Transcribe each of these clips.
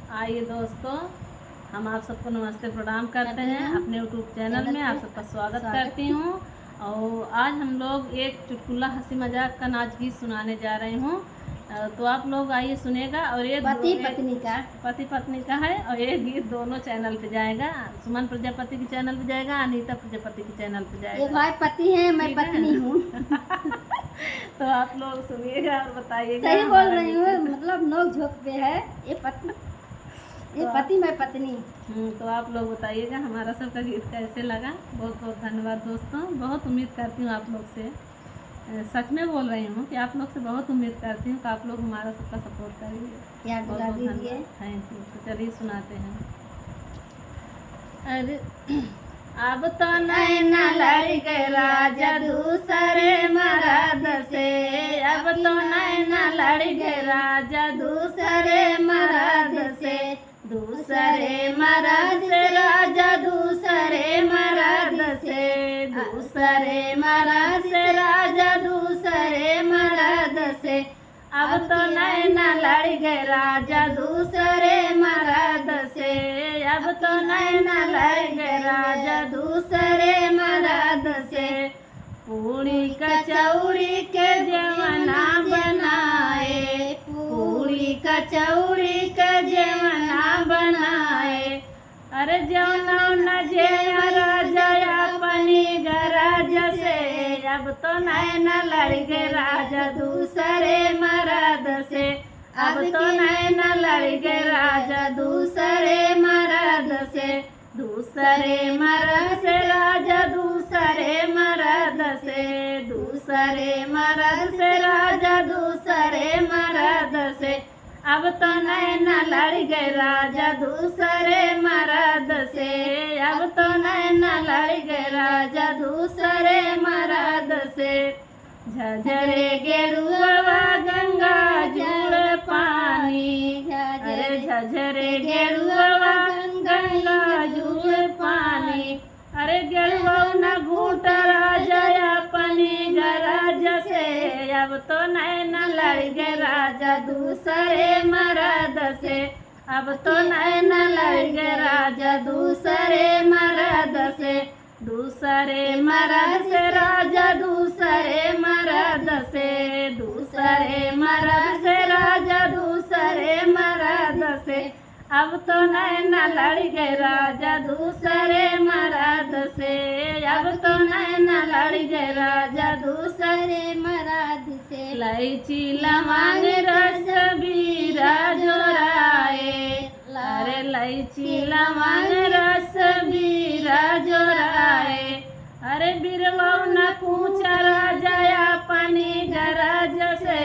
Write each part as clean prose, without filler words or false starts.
आइए दोस्तों, हम आप सबको नमस्ते प्रणाम करते हैं। अपने यूट्यूब चैनल में आप सबका स्वागत करती हूँ। और आज हम लोग एक चुटकुला हंसी मजाक का नाच गीत सुनाने जा रही हूँ। तो आप लोग आइए सुनेगा। और ये पति पत्नी का है। और ये गीत दोनों चैनल पे जाएगा। सुमन प्रजापति के चैनल पे जाएगा, अनीता प्रजापति के चैनल पे जाएगा। ये भाई पति है, मैं पत्नी हूँ। तो आप लोग सुनिएगा और बताइएगा। सही बोल रही हूँ, मतलब नोक झोंक पे है। ये पति मैं पत्नी। तो आप लोग बताइएगा हमारा सबका गीत कैसे लगा। बहुत बहुत धन्यवाद दोस्तों। बहुत उम्मीद करती हूँ आप लोग से, सच में बोल रही हूँ कि आप लोग से बहुत उम्मीद करती हूँ कि आप लोग हमारा सबका सपोर्ट करिए। याद दिला दीजिए। Thank you. तो चलिए सुनाते हैं। अरे अब तो नैना लड़ गए राजा दूसरे मर्द से। अब तो नैना लड़ गए राजा दूसरे मर्द से। दूसरे मर्द से राजा दूसरे मर्द से। दूसरे मर्द से राजा दूसरे मर्द से। अब तो नैना लड़ गए राजा दूसरे मर्द से। अब तो नैना लड़ गए राजा दूसरे मर्द से। पूरी कचौड़ी के जवना बनाए। पूरी कचौड़ी के जवना बनाए। अरे जवना न जे राजा अपनी गरज से। अब तो नैना लड़ गए राजा दूसरे मर्द से। अब तो नैना लड़ गए राजा दूसरे मर्द से। दूसरे मर्द से राजा दूसरे मर्द से। दूसरे मर्द से राजा दूसरे मर्द से। अब तो नैना लड़ गए राजा दूसरे मर्द से। अब तो नैना लड़ गए राजा दूसरे मर्द से। झझरे गेरुआ गंगा जुड़ पानी। अरे झझरे गेरुआ गंगा जुड़ पानी। अरे गेरुआ न घूट राजा अपनी गरज से। अब तो नैना लड़ गए राजा दूसरे मर्द से। अब तो नैना लड़ गए राजा दूसरे मर्द से। दूसरे मर्द से राजा दूसरे मर्द से। दूसरे मर्द से राजा दूसरे मर्द से। अब तो नैना लड़ गए राजा दूसरे मर्द से। अब तो नैना लड़ गए राजा दूसरे मर्द से। इलायची लवंग रस बीरा जोराए। अरे इलायची लवंग रस बीरा जोराए। अरे बिरवा न पूछ राजा अपनी गरज से।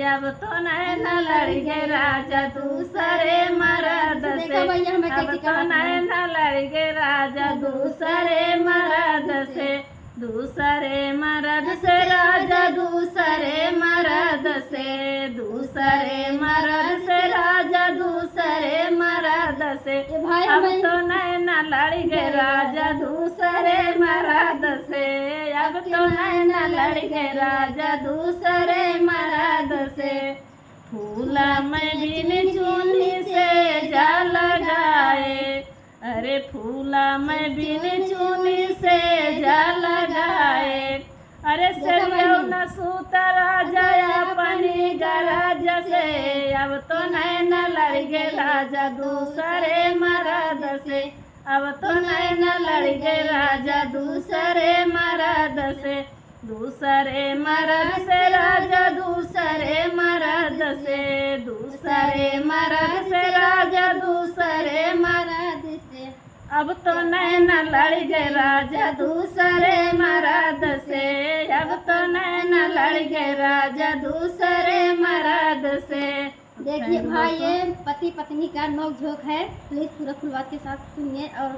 अब तो नैना लड़ गए राजा दूसरे मर्द से। अब तो नैना लड़ गए राजा दूसरे मर्द से। दूसरे मर्द से राजा दूसरे मर्द से। दूसरे मर्द से राजा दूसरे मर्द से। अब तो नैना लड़ गए राजा दूसरे मर्द से। अब तो नैना लड़ गए राजा दूसरे मर्द से। फूला में बिन चुनी से जा लगाए। अरे फूला में बिन चुनी से जा लगाए। अरे सरियो न सूत राजा अपनी गरज से। अब तो नैना लड़ गए राजा दूसरे मर्द से। अब तो नैना लड़ गए राजा दूसरे मर्द से। दूसरे मर्द से राजा दूसरे मर्द से। दूसरे मर्द से राजा दूसरे मर्द से। अब तो नैना लड़ गए राजा दूसरे मर्द से। अब तो नैना लड़ गए राजा दूसरे मर्द से। देखिए भाई, ये पति पत्नी का नोक झोंक है। प्लीज पूरा फुलवाद के साथ सुनिए और